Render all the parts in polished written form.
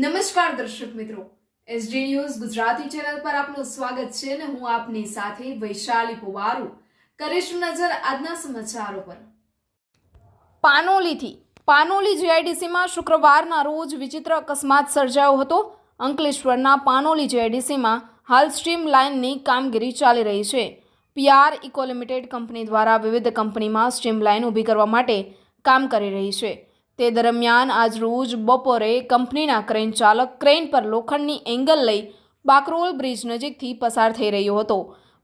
નમસ્કાર દર્શક મિત્રો, એસડી ન્યૂઝ ગુજરાતી ચેનલ પર આપનું સ્વાગત છે અને હું આપની સાથે વૈશાલી પુવારુ કરીશું નજર આજના સમાચારો પર। પાનોલી જીઆઈડીસીમાં શુક્રવારના રોજ વિચિત્ર અકસ્માત સર્જાયો હતો। અંકલેશ્વરના પાનોલી જીઆઈડીસીમાં હાલ સ્ટ્રીમ લાઇનની કામગીરી ચાલી રહી છે। પીઆર ઇકો લિમિટેડ કંપની દ્વારા વિવિધ કંપનીમાં સ્ટ્રીમ લાઇન ઊભી કરવા માટે કામ કરી રહી છે। તે દરમિયાન આજ રોજ બપોરે કંપનીના ક્રેન ચાલક ક્રેન પર લોખંડની એંગલ લઈ બાકરોલ બ્રિજ નજીકથી પસાર થઈ રહ્યો હતો।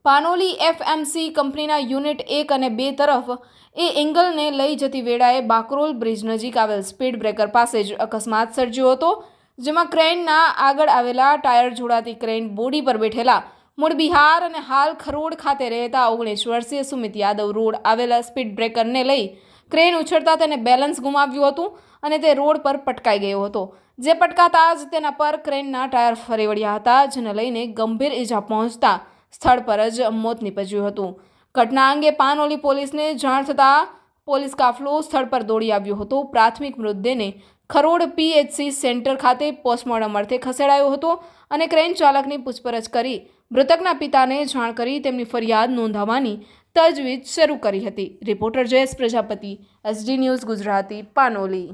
પાનોલી એફએમસી કંપનીના યુનિટ 1 અને 2 તરફ એ એંગલને લઈ જતી વેળાએ બાકરોલ બ્રિજ નજીક આવેલ સ્પીડ બ્રેકર પાસે જ અકસ્માત સર્જ્યો હતો, જેમાં ક્રેનના આગળ આવેલા ટાયર જોડાતી ક્રેન બોડી પર બેઠેલા મૂળ બિહાર અને હાલ ખરોડ ખાતે રહેતા 19 વર્ષીય સુમિત યાદવ રોડ આવેલા સ્પીડ બ્રેકરને લઈ ક્રેન ઉછળતા તેને બેલેન્સ ગુમાવ્યું હતું અને તે રોડ પર પટકાઈ ગયો હતો, જે પટકાતા જ તેના પર ક્રેનના ટાયર ફરી વળ્યા હતા, જેને લઈને ગંભીર ઈજા પહોંચતા સ્થળ પર જ મોત નીપજ્યું હતું। ઘટના અંગે પાનોલી પોલીસને જાણ થતાં પોલીસ કાફલો સ્થળ પર દોડી આવ્યો હતો। પ્રાથમિક મૃતદેહને ખરોડ પીએચસી સેન્ટર ખાતે પોસ્ટમોર્ટમ અર્થે ખસેડાયો હતો અને ક્રેન ચાલકની પૂછપરછ કરી મૃતકના પિતાને જાણ કરી તેમની ફરિયાદ નોંધાવવાની તજવીજ શરૂ કરી હતી। Reporter Jayesh Prajapati, SD news Gujarati, Panoli.